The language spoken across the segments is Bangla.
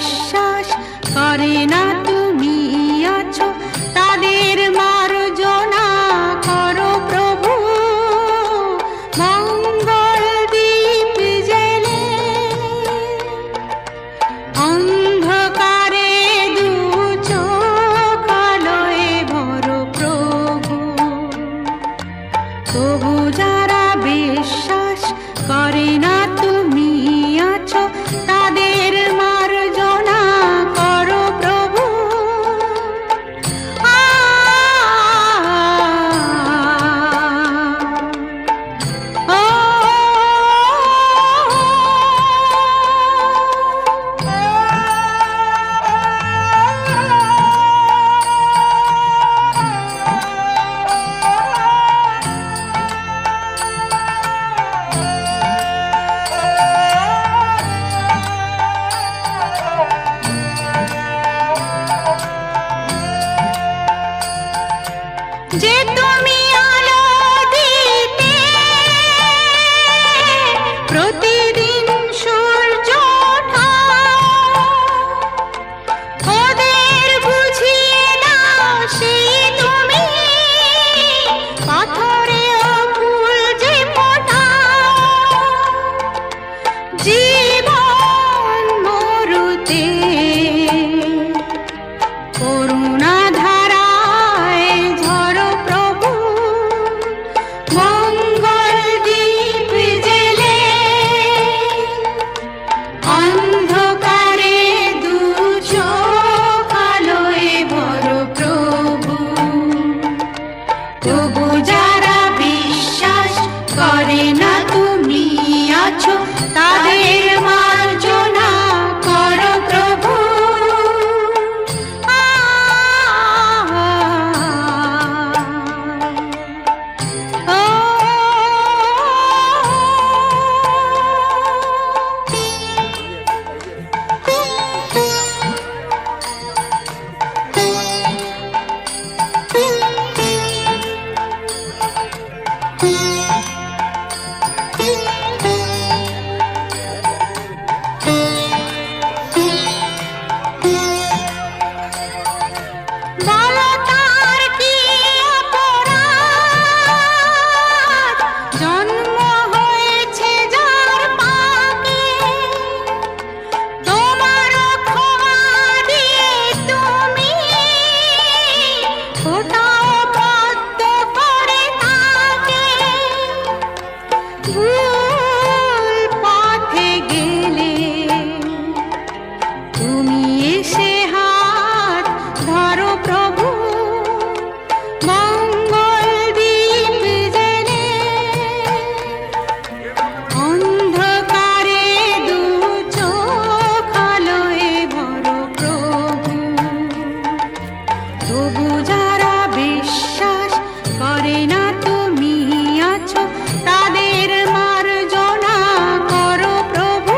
বিশ্বাস করে না তুমি আছো তাদের মার্জনা করো প্রভু। মঙ্গল দীপ জেলে অন্ধকারে দু চোখ আলোয় ভরো প্রভু। তবু যারা বিশ্বাস করে না তুমি আছো তাদের মার্জনা করো প্রভু। যে তুমি আলো দিতে প্রতিদিন সূর্য ওঠাও, ওদের বুঝিয়ে দাও সেই তুমি পাথরেও ফুল যে ফোটাও। জীবন মরুতে করুণা ধারায় ঝরো প্রভু। মঙ্গল দীপ জেলে অন্ধকারে দু চোখ আলোয় ভরো প্রভু। তবু যারা বিশ্বাস করে না তুমি আছো তাদের মার্জনা করো প্রভু। বলো তার কি অপরাধ, জন্ম হয়েছে যার পাপে। তোমার ক্ষমা দিয়ে তুমি ওটাও বদ্ধ করে তাকে। ভুল পথে গেলে তুমি এসে হাত ধরো প্রভু। মঙ্গল দীপ জেলে অন্ধকারে দু চোখ আলোয় ভরো প্রভু। তবু যারা বিশ্বাস করে না তুমি আছো তাদের মার্জনা করো প্রভু।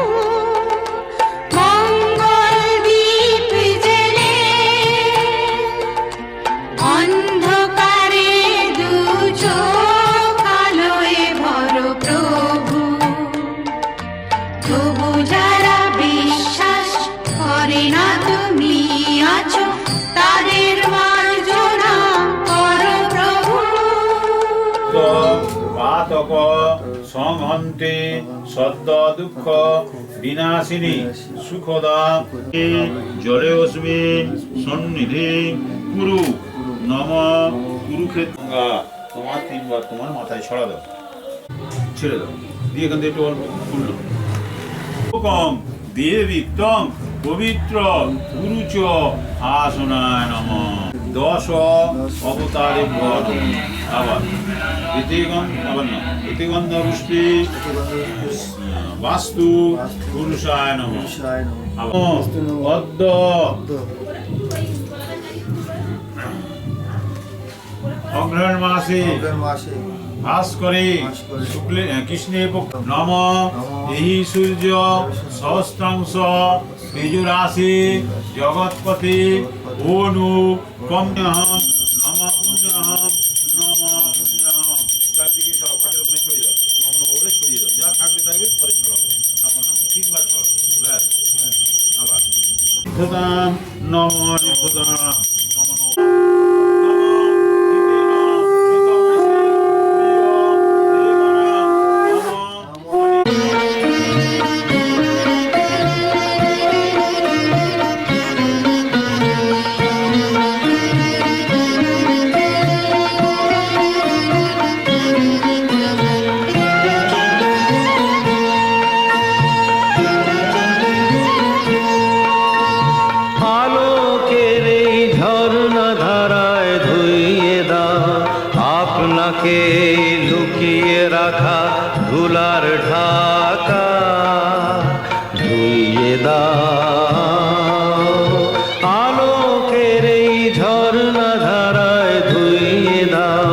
মঙ্গল দীপ জেলে অন্ধকারে দু চোখ আলোয় ভরো প্রভু। তবু যারা বিশ্বাস করে না তুমি আছো তাদের মার্জনা করো প্রভু। পাতক সংহন্তে সদ্য দুঃখ বিনাশিনী সুখদা জলে অস্মিন সন্নিধি কুরু নম কুরুক্ষেত্র। তোমার তিনবার তোমার মাথায় ছড়া দাও, ছেড়ে দাও, দিয়ে এখান থেকে একটু অল্প খুললো। কম দেবী তং পবিত্র গুরুচ আসনায় নম। 10 অবতারে আবার আবার না ইতিগন্ধ পুষ্পি বাস্তু পুরুষায় নম। অদ্য অগ্রহণ মাসে ভাস করে শুক্লে কৃষ্ণে নম। এই সূর্য সহস্রাংশ তেজরাশি জগৎপতি অনু কম্যহম নম পুণ্যহম নম পুণ্যহম। চারিদিকে সব ঘাটের উপরে ছড়িয়ে দাও, নম নম বলে ছড়িয়ে দাও। যা থাকবে থাকবে পরে ছড়াবো। আপনার 3 বার ছড়াবো, ব্যাস। আবার নিত্যতাম নম নিত্যতাম আলোকের এই ঝর্ণা ধারায় ধুইয়ে দাও আপনাকে লুকিয়ে রাখা ধুলার ঢাকা ধুইয়ে দাও আলোকের এই ঝর্ণা ধারায় ধুইয়ে দাও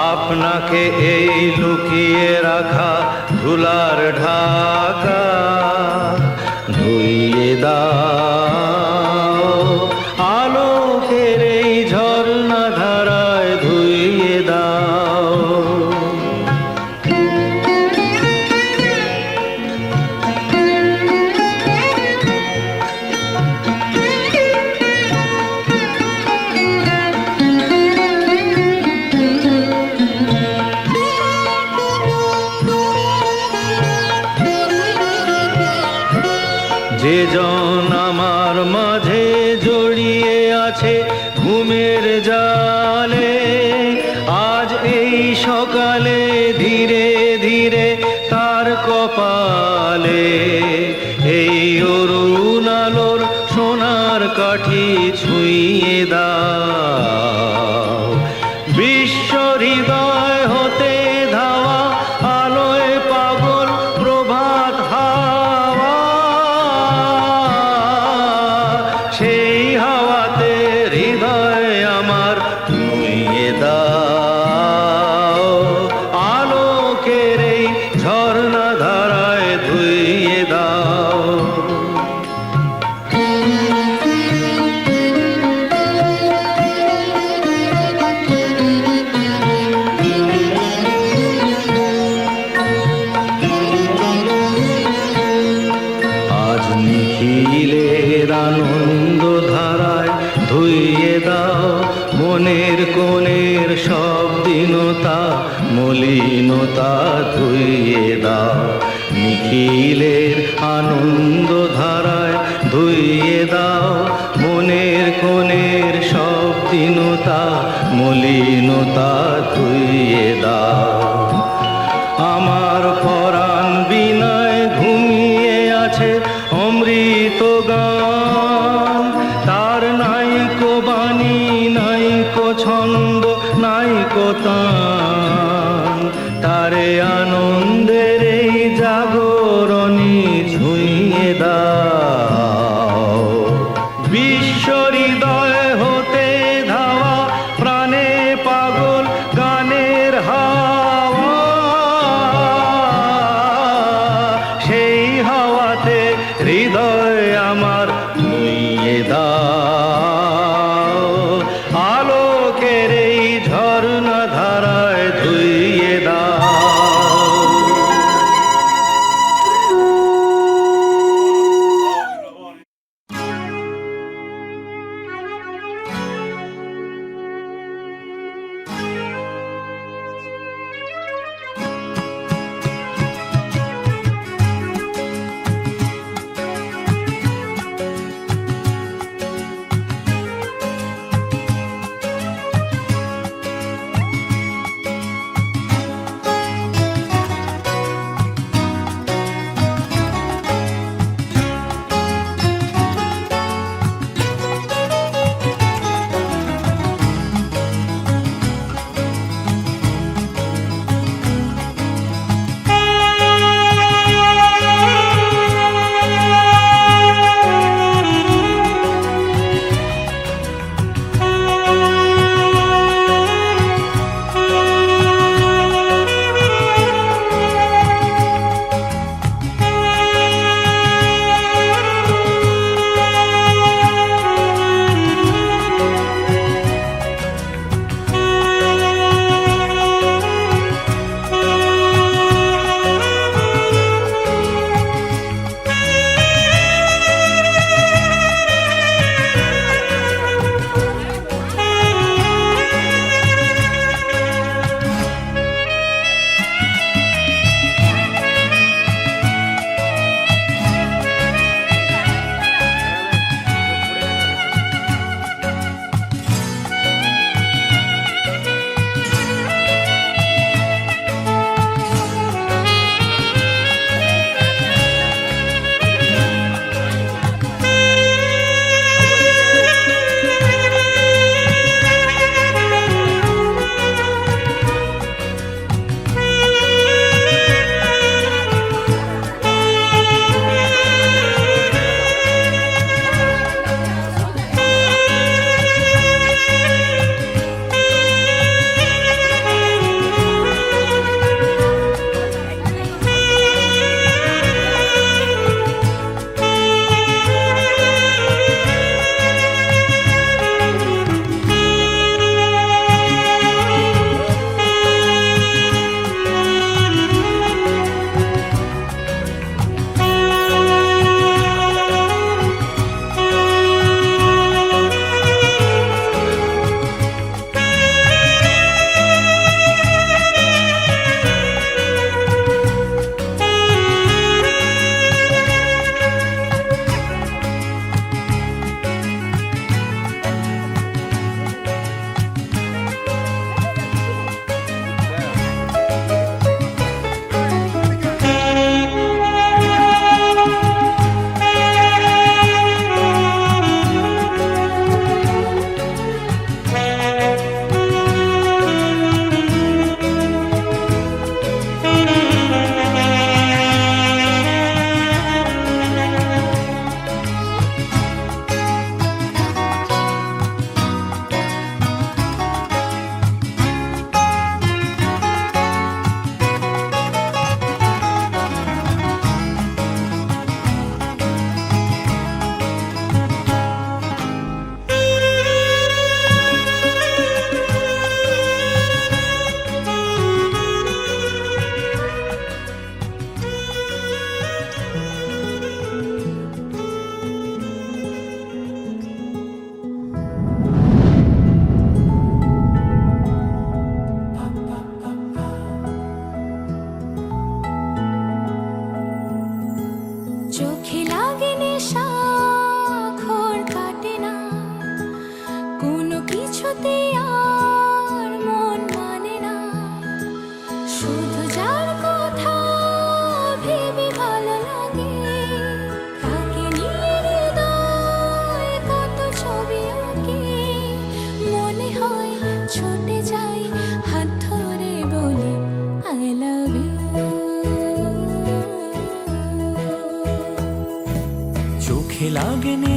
আপনাকে এই লুকিয়ে রাখা ধুলার ঢাকা ধুইয়ে দাও আলোকের এই ঝর্ণা ধারায় ধুইয়ে দাও যে জন আমার মাঝে জড়িয়ে আছে ঘুমের জালে আজ এই সকালে ধীরে ধীরে তার কপালে এই অরুণ আলোর সোনার কাঠি ছুঁয়ে দাও বিশ্ব হৃদয় হতে ধাওয়া আলোয় পাগল প্রভাত হাওয়া সেই হাওয়াতে হৃদয় আমার নুইয়ে দাও আলোকের এই ঝর্ণা ধারায় ধুইয়ে দাও আজ নিখিলের আনন্দ ধারায় ধুইয়ে দাও মনের কোণের সব দীনতা মলিনতা ধুইয়ে দাও নিখিলের আনন্দ ধারায় ধুইয়ে দাও মনের কোণের সব দীনতা মলিনতা ধুইয়ে দাও আমার পরাণ বিনয় ঘুমিয়ে আছে অমৃত গান তার নাইকো বাণী নাইকো ছন্দ নাইকো তান তারে আনন্দের এই জাগরণী ছুঁয়ে দাও বিশ্ব হৃদয় হতে ধাওয়া প্রাণে পাগল গানের হাওয়া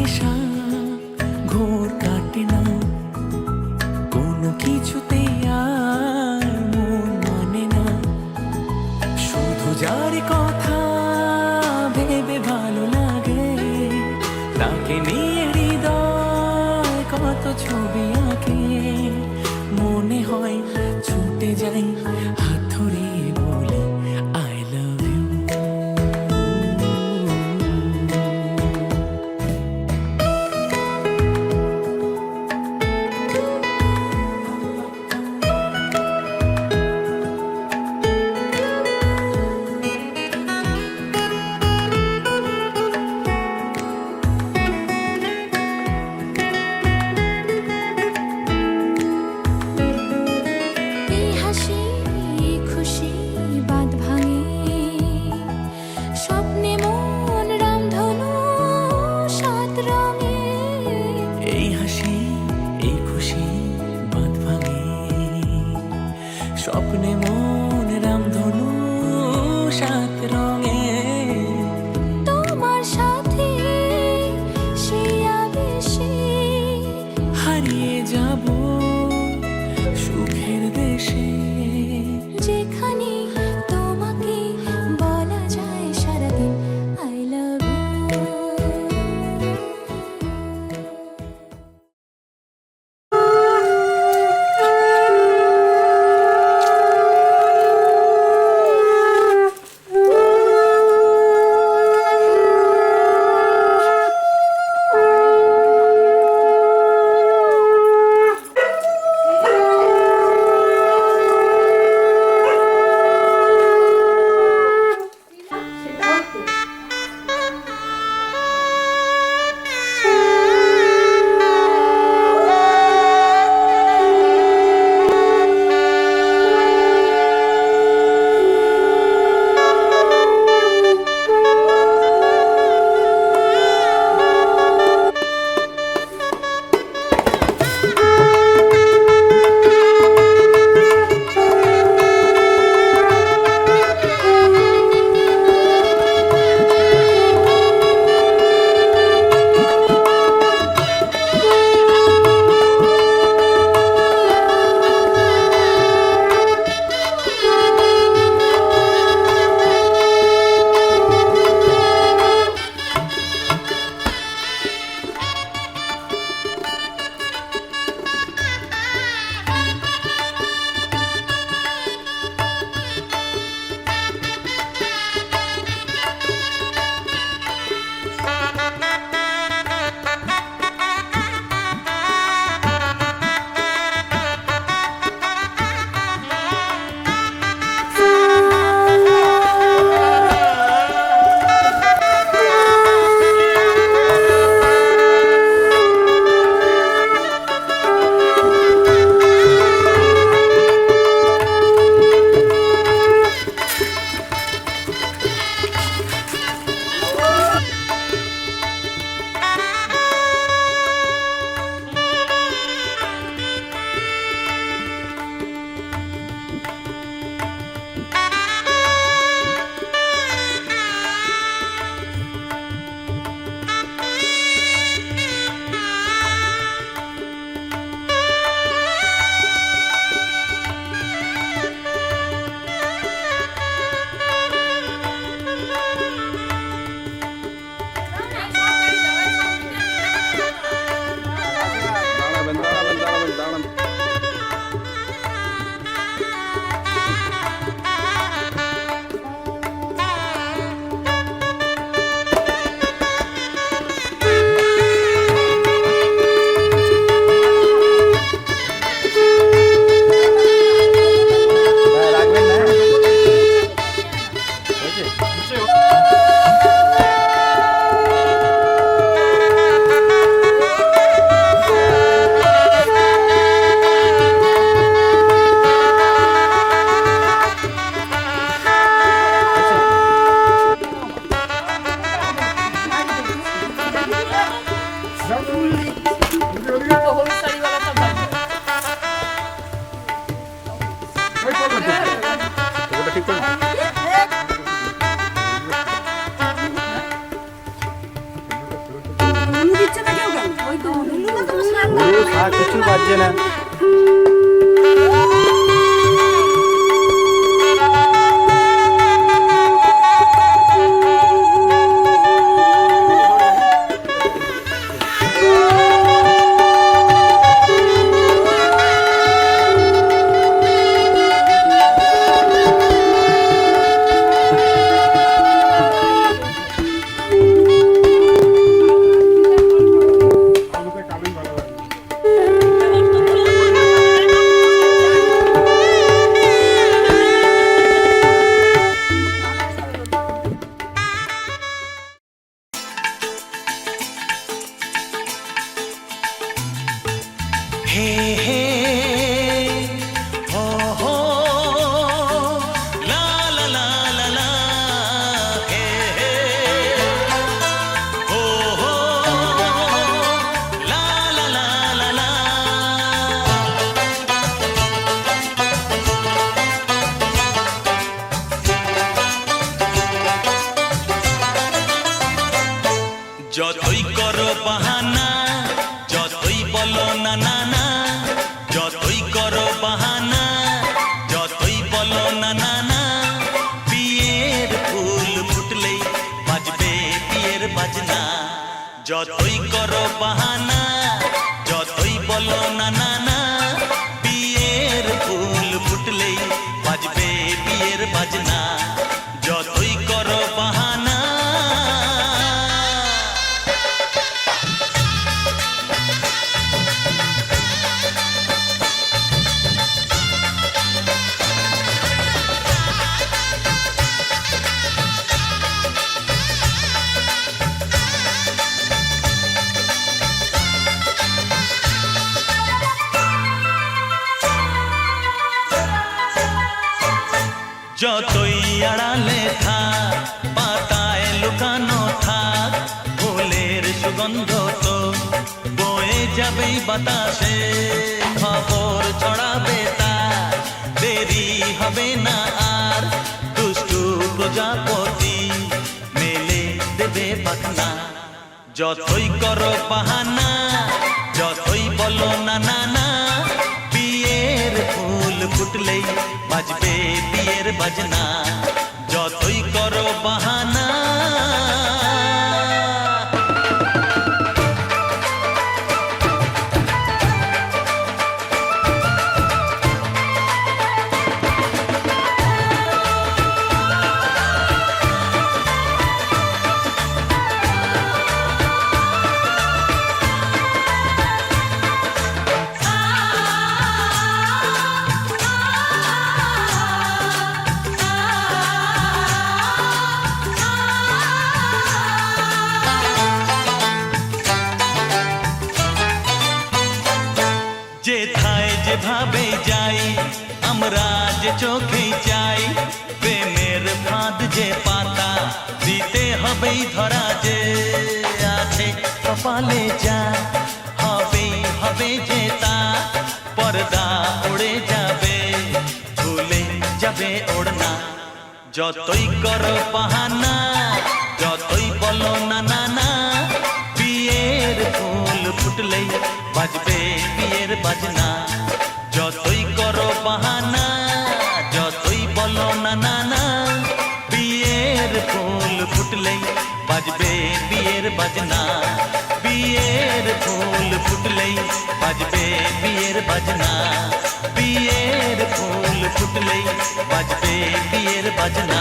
নেশা ঘোর কাটে না, কোনো কিছুতে আর মন মানে না। শুধু যার কথা ভেবে ভালো লাগে, তাকে নিয়ে হৃদয় কত ছবি আঁকে। মনে হয় ছুটে যাই হাত ধরে বলি আই লাভ ইউ। এই হাসি খুশি বাঁধ ভাঙে, স্বপ্নে মন রামধনু সাত রঙে। এই হাসি এই খুশি বাঁধ ভাঙে, স্বপ্নে মন রামধনু সাত রঙে। তোমার সাথে সেই আবেশে হারিয়ে যাব সুখের দেশে, যেখানে তোমাকে বলা যায় সারাদিন আই লাভ ইউ। দিচ্ছে কিছু বাজছে না। হে হে হো হো লা লা লা লা লা হে হে হো হো লা লা লা লা লা যতই করো বাহানা যতই বলো না না না যতই করো বাহানা যতই বলো না না না বিয়ের ফুল ফুটলেই বাজবে বিয়ের বাজনা যতই করো বাহানা যতই বলো না না না বিয়ের ফুল ফুটলেই বাজবে বিয়ের বাজনা যতই করো বাহানা যতই আড়ালে থাক পাতায় লুকানো থাক ফুলের সুগন্ধ তো বয়ে যাবেই বাতাসে খবর ছড়াবে তার দেরি হবে না আর দুষ্টু প্রজাপতি মেলে দেবে পাখনা যতই করো বাহানা যতই বলো না না না বিয়ের ফুল ফুটলেই বাজবে বিয়ের বাজনা যতই করো বাহানা যেথায় যেভাবে যাই আমরা যে চোখেই চাই প্রেমের ফাঁদ যে পাতা দিতে হবেই ধরা যে আছে কপালে যা হবেই হবে যে তা পর্দা উড়ে যাবে ভুলে যাবে ওড়না যতই করো বাহানা যতই বলো না না না বিয়ের ফুল ফুটলেই বাজবে বিয়ের বাজনা যতই করো বাহানা যতই বলো না না না বিয়ের ফুল ফুটলেই বাজবে বিয়ের বাজনা বিয়ের ফুল ফুটলেই বাজবে বিয়ের বাজনা বিয়ের ফুল ফুটলেই বাজবে বিয়ের বাজনা